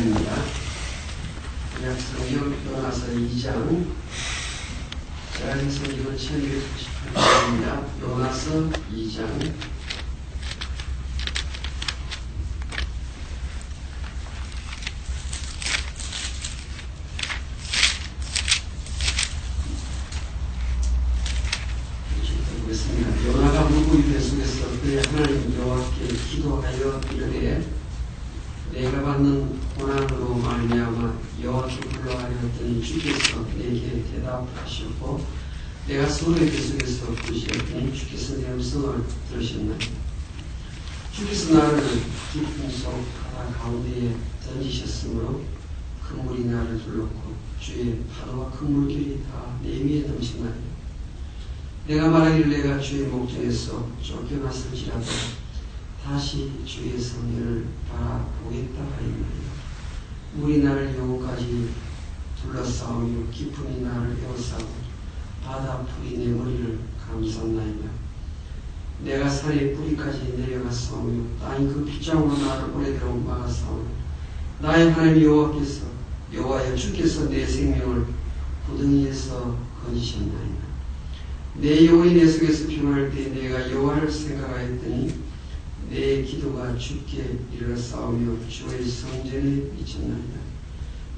시간입니다. 구약성경 요나서 2장 제한성경 1298장입니다. 요나서 2장 요나가 물고기 배 속에서 그의 하나님 여호와께 기도하여 이르되 내가 받는 고난으로 말미암아 여호와께 불러하였더니 주께서 내게 대답하셨고 내가 소로의 배 속에서 부르셨더니 주께서 내 음성을 들으셨나이다. 주께서 나를 깊은 속 바다 가운데에 던지셨으므로 큰 물이 나를 둘렀고 주의 파도와 큰 물결이 다 내 위에 넘쳤나이다. 내가 말하기를 내가 주의 목전에서 쫓겨났을지라도 다시 주의 성전을 바라보겠다 하였나이다. 물이 나를 영혼까지 둘러싸우며 깊은이 나를 에워싸고 바다 풀이 내 머리를 감쌌나이다. 내가 산의 뿌리까지 내려갔사오며 땅이 그 빗장으로 나를 오래도록 막았사오며 나의 하나님 여호와여 주께서 내 생명을 구덩이에서 건지셨나이다. 내 영혼이 내 속에서 피곤할 때 내가 여호와를 생각하였더니 내 기도가 주께 이르렀사오며 주의 성전에 미쳤나이다.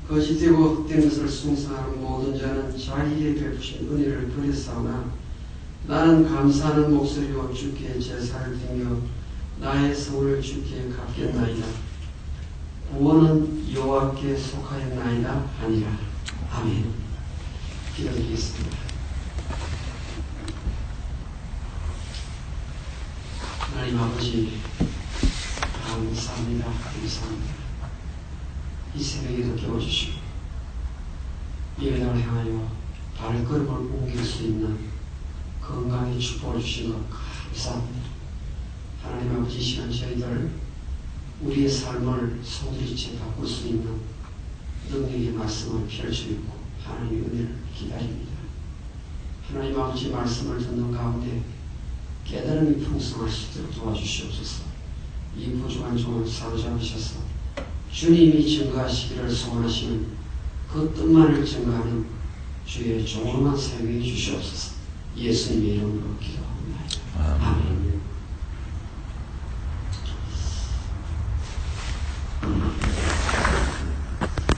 거짓되고 헛된 것을 숭상하는 모든 자는 자기에게 베푸신 은혜를 버렸사오나 나는 감사하는 목소리로 주께 제사를 드리며 나의 성을 주께 갚겠나이다. 구원은 여호와께 속하였나이다 하니라. 아멘. 기도드리겠습니다. 하나님 아버지 감사합니다. 감사합니다. 이 새벽에도 깨워주시고 예배당을 향하여 발걸음을 옮길 수 있는 건강의 축복을 주신 것 감사합니다. 하나님 아버지 이 시간 저희들 우리의 삶을 송두리째 바꿀 수 있는 능력의 말씀을 펼쳐있고 하나님의 은혜를 기다립니다. 하나님 아버지 말씀을 듣는 가운데 깨달음이 풍성할 수 있도록 도와주시옵소서. 이 부족한 종을 사로잡으셔서 주님이 증거하시기를 소원하시는 그 뜻만을 증거하는 주의 종으로만 사용해 주시옵소서. 예수님의 이름으로 기도합니다. 아멘.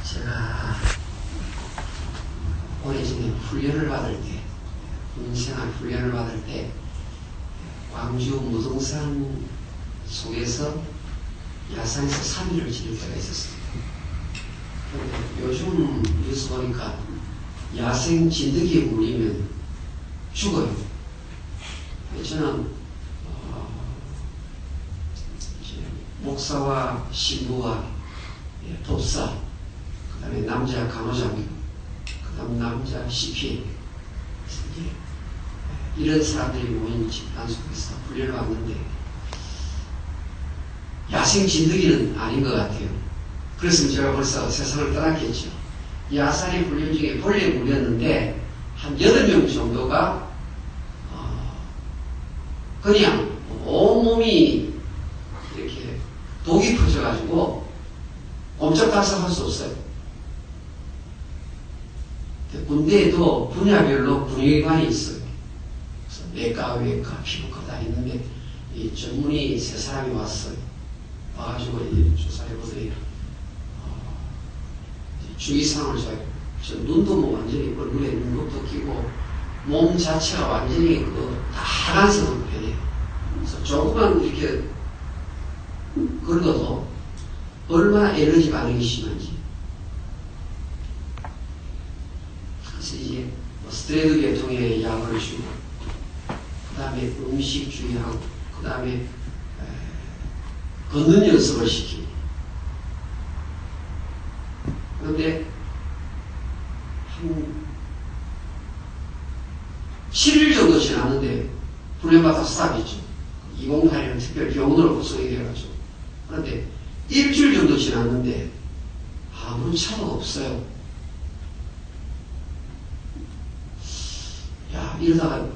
제가 오래전에 훈련을 받을 때, 군생활 훈련을 받을 때 광주 무등산 속에서 야산에서 3일을 지낼 때가 있었습니다. 그런데 요즘 뉴스 보니까 야생 진드기에 물리면 죽어요. 저는 목사와 신부와 법사, 그 다음에 남자 간호장교, 그 다음 남자 CPA 이런 사람들이 모인 집단 속에서 훈련을 받는데 야생 진드기는 아닌 것 같아요. 그랬으면 제가 벌써 세상을 떠났겠죠. 야산의 훈련 중에 벌레에 물렸는데 한 8명 정도가 그냥 온몸이 이렇게 독이 퍼져가지고 옴짝달싹할 수 없어요. 군대에도 분야별로 군의관이 있어요. 내과, 외과, 피부과 다 있는데 이 전문의 3사람이 왔어요. 와가지고 조사해보더니 주의사항을 저 눈도 뭐 완전히 얼굴에 눈곱도 끼고 몸 자체가 완전히 다 하얀색으로 변해요. 그래서 조금만 이렇게 긁어도 얼마나 엘러지 반응이 심한지. 그래서 이제 스테로이드 계통의 약을 주고 그 다음에 음식 주의하고 그 다음에 걷는 연습을 시키고 그런데 한 7일 정도 지났는데 훈련받아서 스탑했죠. 2082는 특별 병원으로 구성이 되어가지고 그런데 일주일 정도 지났는데 아무런 차가 없어요. 야, 이러다가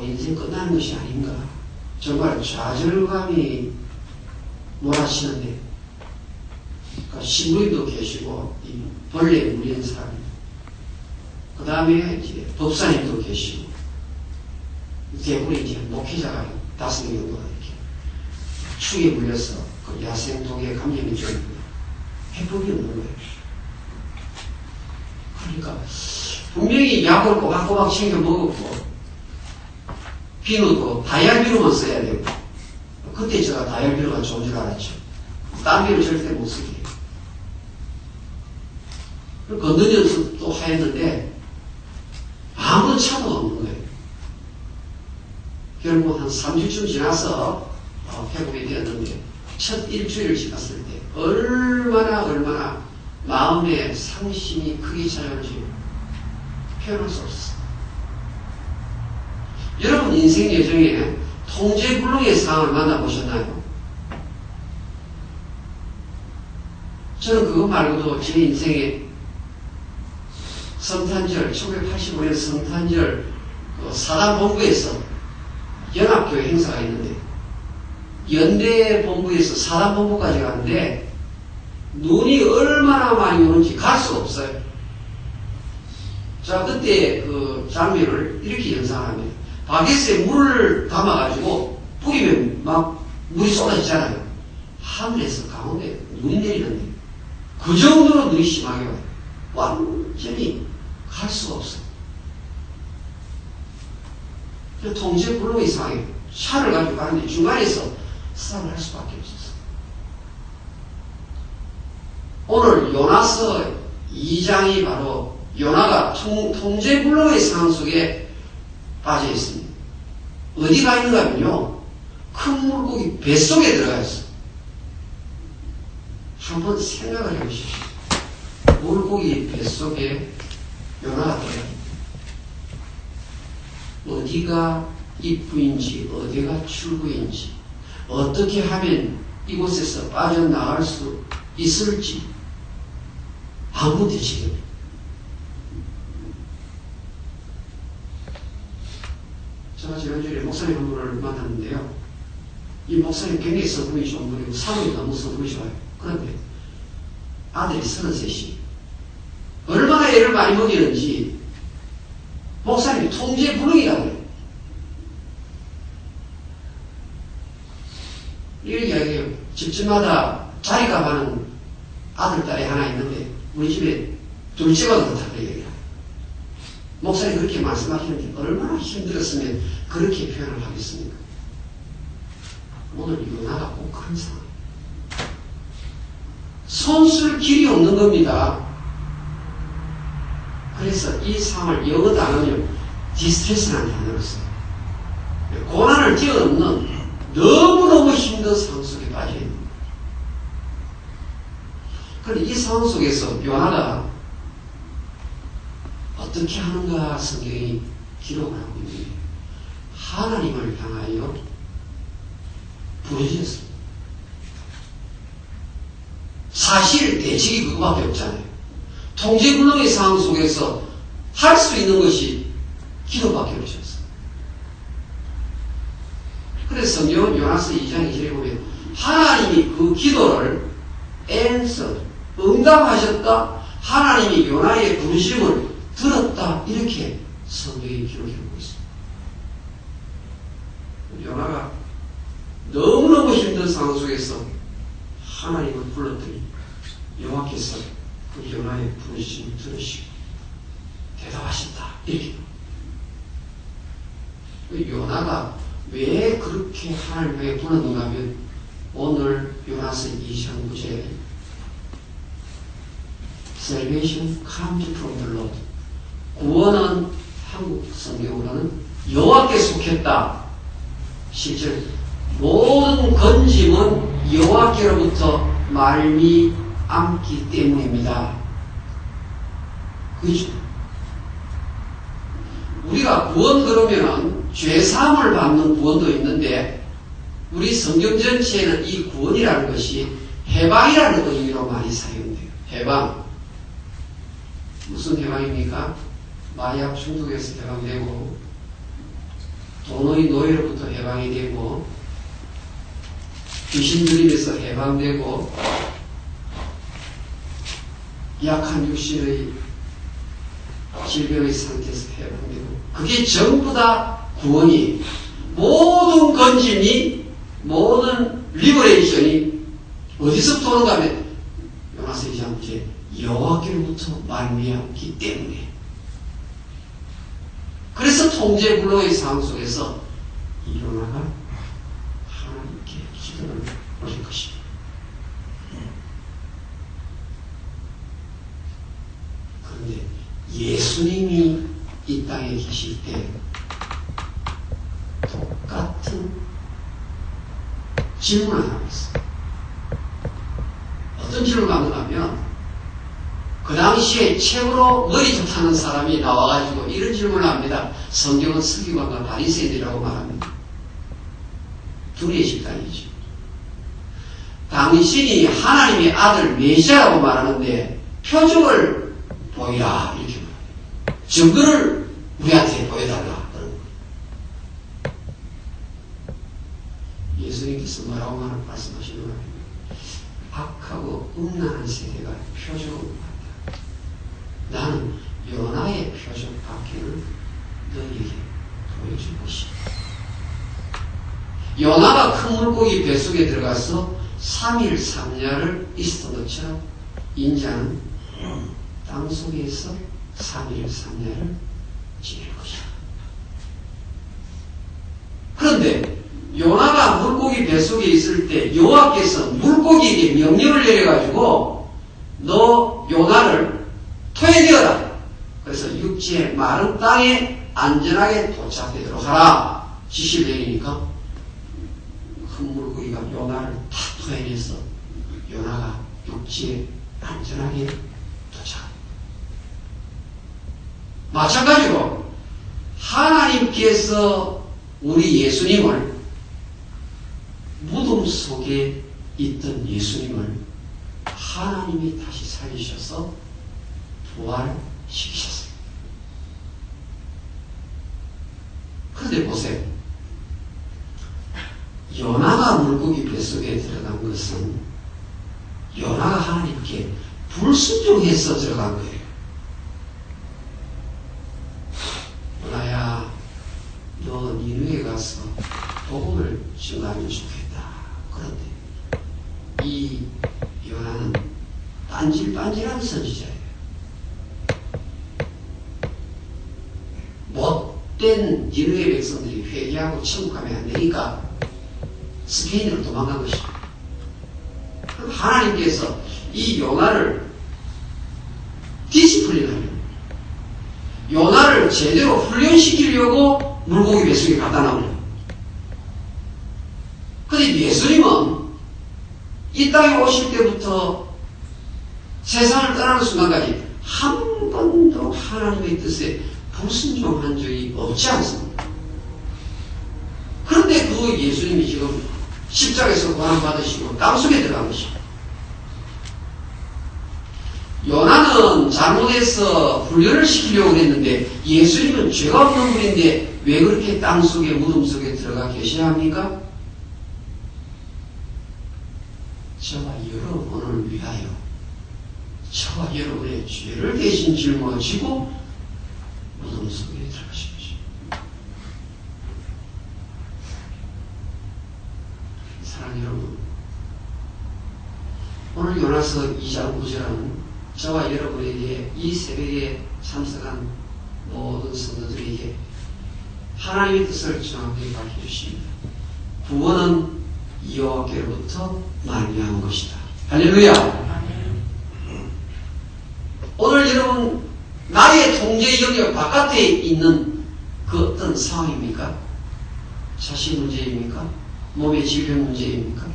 인생 끝나는 것이 아닌가. 정말 좌절감이 몰아치는데 그러니까 시부인도 계시고 이 본래 물리는 사람, 그 다음에 이제 법사님도 계시고 대부분 이제 목회자가 5명 정도가 이렇게 축에 물려서 그 야생 독에 감염이 좀 해법이 없는 거예요. 그러니까 분명히 약을 꼬박꼬박 챙겨 먹었고 비누도 다이알비누만 써야 되고, 그때 제가 다이알비누가 좋은 줄 알았죠. 딴 비누 절대 못 쓰게. 걷는 연습도 하였는데 아무런 차도가 없는 거예요. 결국 한 3주쯤 지나서 회복이 되었는데, 첫 일주일을 지났을 때 얼마나 마음에 상심이 크게 찾아오는지 표현할 수 없었어요. 여러분 인생 여정에 통제불능의 상황을 만나보셨나요? 저는 그거 말고도 제 인생에 성탄절, 1985년 성탄절 사단본부에서 연합교회 행사가 있는데, 연대본부에서 사단본부까지 가는데 눈이 얼마나 많이 오는지 갈 수가 없어요. 자, 그때 그 장면을 이렇게 연상합니다. 바게트에 물을 담아가지고 뿌리면 막 물이 쏟아지잖아요. 하늘에서 가운데 눈이 내리는데 그 정도로 눈이 심하게 와요. 완전히 갈 수가 없어요. 통제불능의 상황에 차를 가지고 가는데 중간에서 싸움을 할 수밖에 없었어요. 오늘 요나서 2장이 바로 요나가 통제불능의 상황 속에 빠져 있습니다. 어디가 있는가 하면요, 큰 물고기 뱃속에 들어가 있어요. 한번 생각을 해보십시오. 물고기 뱃속에 요나가 들어가 있습니다. 어디가 입구인지 어디가 출구인지, 어떻게 하면 이곳에서 빠져나갈 수 있을지 아무 대책이 없어요. 제가 지난주에 목사님 한 분을 만났는데요, 이 목사님 굉장히 성품이 좋은 분이고 사람이 너무 성품이 좋아요. 그런데 아들이 33이 얼마나 애를 많이 먹이는지 목사님이 통제불능이라고 해요. 이렇게 이야기해요. 집집마다 자리가 많은 아들, 딸이 하나 있는데 우리 집에 둘째가 그렇다고 얘기해요. 목사님 그렇게 말씀하시는데 얼마나 힘들었으면 그렇게 표현을 하겠습니까? 오늘 요나가 꼭 그런 상황. 손쓸 길이 없는 겁니다. 그래서 이 상황을 영어 단어는 디스트레스라는 단어를 써요. 고난을 뛰어넘는 너무너무 힘든 상황 속에 빠져 있는 거예요. 그런데 이 상황 속에서 요나가 어떻게 하는가 성경이 기록을 하고 있는데, 하나님을 향하여 부르짖었습니다. 사실 대책이 그거밖에 없잖아요. 통제불능의 상황 속에서 할 수 있는 것이 기도밖에 없었어요. 그래서 성경은 요나서 2장 2절에 보면 하나님이 그 기도를 응답하셨다, 하나님이 요나의 부르심을 들었다, 이렇게 성경이 기록해놓고 있습니다. 요나가 너무너무 힘든 상황 속에서 하나님을 불렀더니 여호와께서 그 요나의 부르심을 들으시고 대답하신다, 이렇게. 요나가 왜 그렇게 하나님에게 불렀는가 하면 오늘 요나서 2장 9절에 Salvation comes from the Lord. 구원은 한국 성경으로는 여호와께 속했다. 실제 모든 건짐은 여호와께로부터 말미암기 때문입니다. 그렇죠? 우리가 구원 그러면은 죄사함을 받는 구원도 있는데, 우리 성경 전체에는 이 구원이라는 것이 해방이라는 의미로 많이 사용돼요. 해방. 무슨 해방입니까? 마약 중독에서 해방되고, 돈의 노예로부터 해방이 되고, 귀신 들림에서 해방되고, 약한 육신의 질병의 상태에서 회복되고 그게 전부 다 구원이 모든 건짐이 모든 리버레이션이 어디서부터 오는가 하면 요나서 2장 9절에 여호와께로부터 말미암기 때문에 그래서 통제불능의 상황 속에서 이 요나가 하나님께 기도를 올린 것입니다. 그런데 예수님이 이 땅에 계실 때 똑같은 질문을 하고 있어요. 어떤 질문을 하는가 하면 그 당시에 최고로 머리 좋다는 사람이 나와가지고 이런 질문을 합니다. 성경은 서기관과 바리새인이라고 말합니다. 둘의 집단이죠. 당신이 하나님의 아들 메시아라고 말하는데 표적을 보이라 이렇게 말합니다. 증거를 우리한테 보여달라. 예수님께서 뭐라고 말씀하시는 거예요? 악하고 음란한 세대가 표적을 받다. 나는 요나의 표적밖에는 너에게 보여줄 것이다. 요나가 큰 물고기 뱃속에 들어가서 3일 3야를 있었던 것처럼 인자는 땅속에서 3일 3야를 지낼 것이다. 그런데 요나가 물고기 뱃속에 있을 때 여호와께서 물고기에게 명령을 내려가지고 너 요나를 토해내어라. 그래서 육지의 마른 땅에 안전하게 도착되도록 하라. 지시를 내리니까 큰 물고기가 요나를 탁 토해내서 요나가 육지에 안전하게 도착합니다. 마찬가지로 하나님께서 우리 예수님을 무덤 속에 있던 예수님을 하나님이 다시 살리셔서 부활시키셨어요. 그런데 보세요. 요나가 물고기 뱃속에 들어간 것은 요나가 하나님께 불순종해서 들어간 거예요. 요나야, 너 니느웨에 가서 복음을 증거하면 좋겠다. 그런데 이 요나는 빤질빤질한 선지자예요. 못된 니느웨 백성들이 회개하고 천국 가면 안 되니까 스페인으로 도망간 것입니다. 그럼 하나님께서 이 요나를 디시플린하려고 요나를 제대로 훈련시키려고 물고기 뱃속에 갖다 놔버려요. 그런데 예수님은 이 땅에 오실 때부터 세상을 떠나는 순간까지 한 번도 하나님의 뜻에 불순종한 적이 없지 않습니다. 그런데 그 예수님이 지금 십자가에서 고난받으시고 땅속에 들어간 것입니다. 요나는 잘못해서 훈련을 시키려고 했는데 예수님은 죄가 없는 분인데 왜 그렇게 땅속에 무덤 속에 들어가 계셔야 합니까? 저와 여러분을 위하여 저와 여러분의 죄를 대신 짊어지고 무덤 속에 들어가신 것입니다. 사랑하는 여러분, 오늘 요나서 2장 9절은 저와 여러분에게 이 새벽에 참석한 모든 성도들에게 하나님의 뜻을 정확하게 밝혀주십니다. 구원은 여호와께로부터 말미암은 것이다. 할렐루야. 오늘 여러분 나의 통제 영역 바깥에 있는 그 어떤 상황입니까? 자식 문제입니까? 몸의 질병 문제입니까?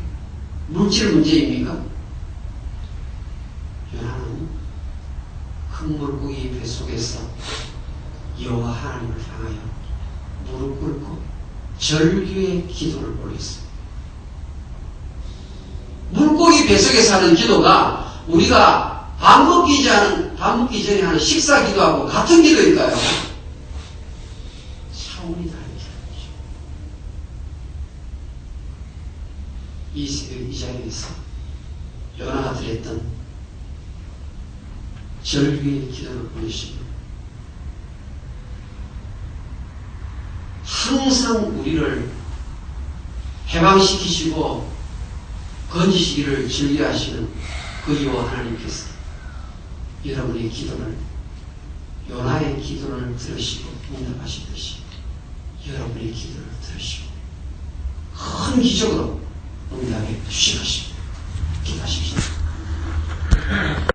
물질 문제입니까? 요나는 큰 물고기 뱃속에서 여호와 하나님을 향하여 무릎 꿇고 절규의 기도를 올렸습니다. 물고기 뱃속에서 하는 기도가 우리가 밥 먹기 전에 하는 식사 기도하고 같은 기도일까요? 차원이 다른 기도죠. 이 새벽 이 자리에서 요나가 드렸던 절규의 기도를 보내시고 항상 우리를 해방시키시고 건지시기를 즐겨하시는 그 여호와 하나님께서 여러분의 기도를 요나의 기도를 들으시고 응답하시듯이 여러분의 기도를 들으시고 큰 기적으로 응답해 주시옵시고 기도하십시오.